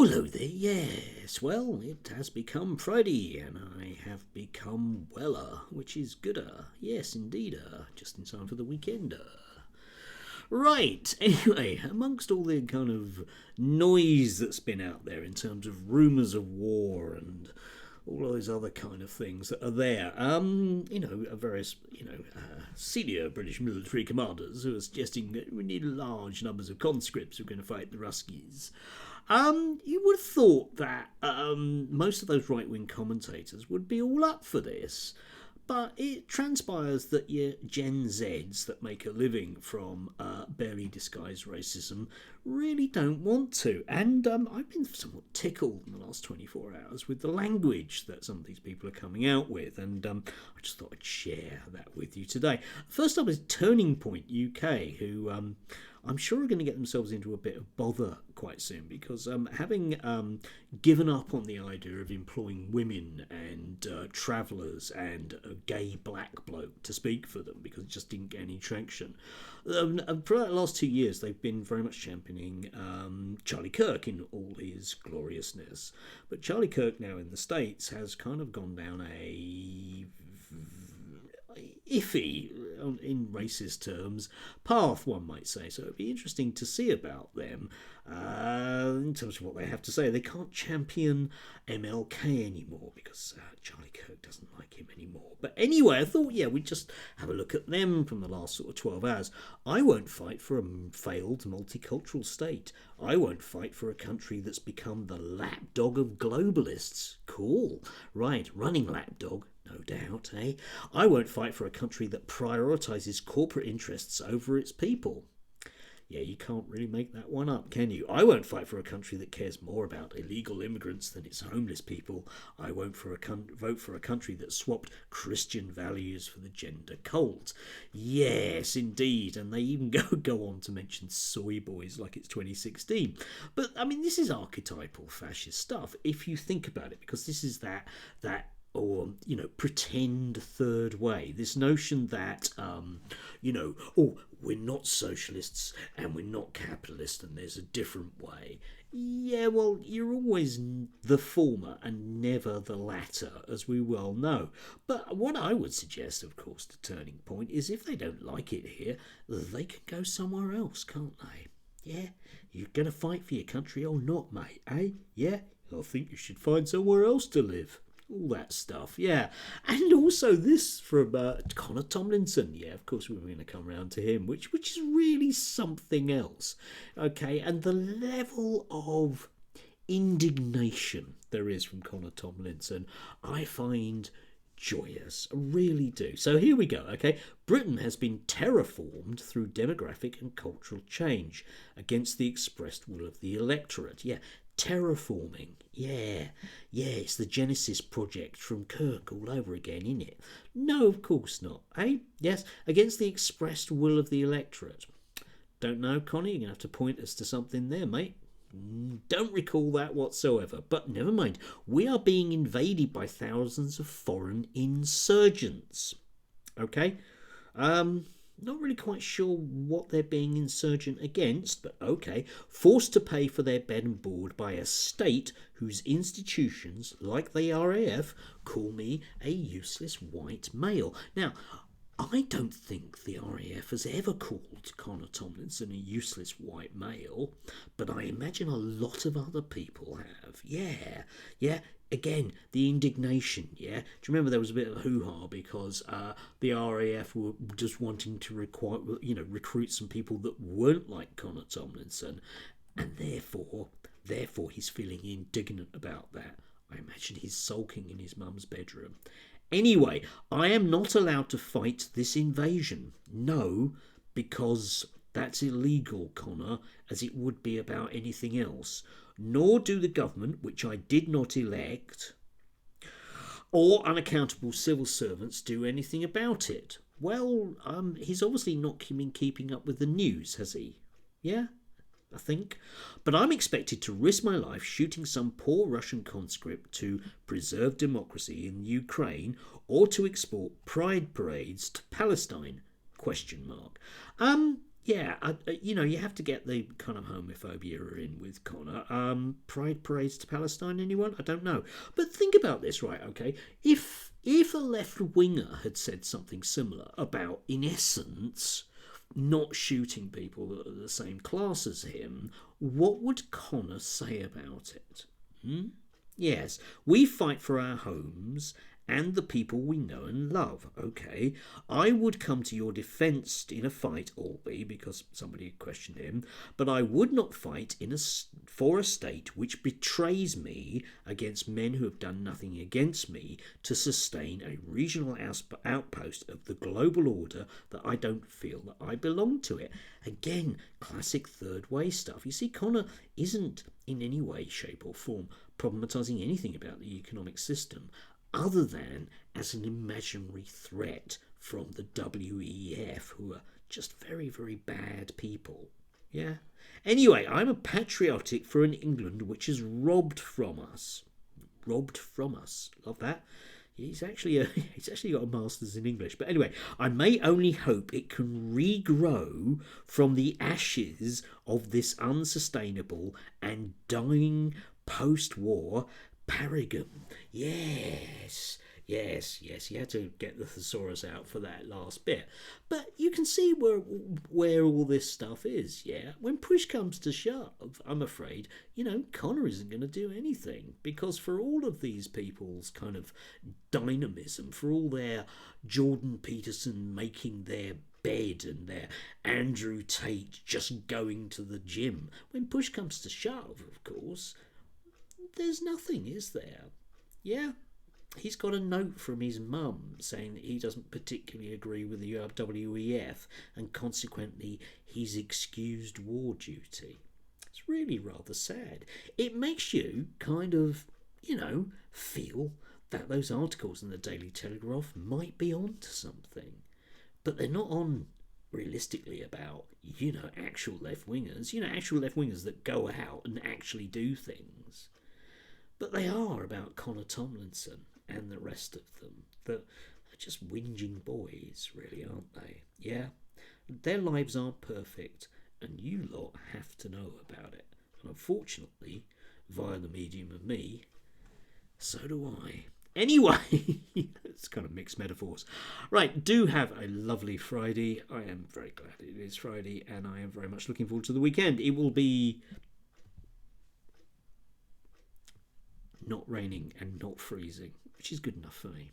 Hello there, yes. Well, it has become Friday, and I have become weller, which is gooder. Yes, indeed, just in time for the weekend. Right, anyway, amongst all the kind of noise that's been out there in terms of rumours of war and all those other kind of things that are there. Various, senior British military commanders who are suggesting that we need large numbers of conscripts who are going to fight the Ruskies. You would have thought that most of those right-wing commentators would be all up for this. But it transpires that your Gen Zs that make a living from barely disguised racism really don't want to. And I've been somewhat tickled in the last 24 hours with the language that some of these people are coming out with. And I just thought I'd share that with you today. First up is Turning Point UK, who I'm sure are going to get themselves into a bit of bother quite soon because having given up on the idea of employing women and travellers and a gay black bloke to speak for them because it just didn't get any traction. For the last 2 years, they've been very much championing Charlie Kirk in all his gloriousness. But Charlie Kirk now in the States has kind of gone down a iffy, in racist terms, path, one might say. So it'd be interesting to see about them in terms of what they have to say. They can't champion MLK anymore because Charlie Kirk doesn't like him anymore. But anyway, I thought, we'd just have a look at them from the last sort of 12 hours. I won't fight for a failed multicultural state. I won't fight for a country that's become the lapdog of globalists. Cool. Right, running lapdog. No doubt, eh? I won't fight for a country that prioritises corporate interests over its people. Yeah, you can't really make that one up, can you? I won't fight for a country that cares more about illegal immigrants than its homeless people. I won't vote for a country that swapped Christian values for the gender cult. Yes, indeed, and they even go on to mention soy boys like it's 2016. But, I mean, this is archetypal fascist stuff, if you think about it, because this is that or, pretend third way. This notion that, we're not socialists and we're not capitalists and there's a different way. Yeah, well, you're always the former and never the latter, as we well know. But what I would suggest, of course, to Turning Point is if they don't like it here, they can go somewhere else, can't they? Yeah, you're going to fight for your country or not, mate, eh? Yeah, I think you should find somewhere else to live. All that stuff, yeah. And also this from Connor Tomlinson. Yeah, of course we're going to come round to him, which is really something else. Okay, and the level of indignation there is from Connor Tomlinson, I find joyous. I really do. So here we go, okay? Britain has been terraformed through demographic and cultural change against the expressed will of the electorate. Yeah, terraforming. Yeah, it's the Genesis project from Kirk all over again, isn't it? No, of course not, eh? Yes, against the expressed will of the electorate. Don't know, Connie, you're going to have to point us to something there, mate. Don't recall that whatsoever, but never mind. We are being invaded by thousands of foreign insurgents. Okay? Not really quite sure what they're being insurgent against, but okay. Forced to pay for their bed and board by a state whose institutions, like the RAF, call me a useless white male. Now, I don't think the RAF has ever called Connor Tomlinson a useless white male, but I imagine a lot of other people have. Yeah. Again, the indignation, yeah? Do you remember there was a bit of hoo-ha because the RAF were just wanting to recruit some people that weren't like Connor Tomlinson, and therefore he's feeling indignant about that. I imagine he's sulking in his mum's bedroom. Anyway, I am not allowed to fight this invasion. No, because that's illegal, Connor, as it would be about anything else. Nor do the government, which I did not elect, or unaccountable civil servants do anything about it. Well, he's obviously not been keeping up with the news, has he? Yeah? I think. But I'm expected to risk my life shooting some poor Russian conscript to preserve democracy in Ukraine or to export pride parades to Palestine? Question mark. Yeah, you have to get the kind of homophobia in with Connor. Pride parades to Palestine, anyone? I don't know. But think about this, right, okay? If a left-winger had said something similar about, in essence, not shooting people that are the same class as him, what would Connor say about it? Yes, we fight for our homes and the people we know and love. Okay, I would come to your defence in a fight, albeit because somebody questioned him, but I would not fight for a state which betrays me against men who have done nothing against me to sustain a regional outpost of the global order that I don't feel that I belong to it. Again, classic third way stuff. You see, Connor isn't in any way, shape or form problematising anything about the economic system other than as an imaginary threat from the WEF, who are just very, very bad people. Yeah? Anyway, I'm a patriotic for an England which is robbed from us. Robbed from us. Love that. He's actually got a master's in English. But anyway, I may only hope it can regrow from the ashes of this unsustainable and dying post-war paragon. Yes. You had to get the thesaurus out for that last bit. But you can see where all this stuff is, yeah? When push comes to shove, I'm afraid, Connor isn't going to do anything. Because for all of these people's kind of dynamism, for all their Jordan Peterson making their bed and their Andrew Tate just going to the gym, when push comes to shove, of course, there's nothing, is there? Yeah. He's got a note from his mum saying that he doesn't particularly agree with the WEF and consequently he's excused war duty. It's really rather sad. It makes you kind of, feel that those articles in the Daily Telegraph might be on to something. But they're not on realistically about, actual left-wingers. Actual left-wingers that go out and actually do things. But they are about Connor Tomlinson and the rest of them. That are just whinging boys, really, aren't they? Yeah? Their lives aren't perfect, and you lot have to know about it. And unfortunately, via the medium of me, so do I. Anyway, it's kind of mixed metaphors. Right, do have a lovely Friday. I am very glad it is Friday, and I am very much looking forward to the weekend. It will be not raining and not freezing, which is good enough for me.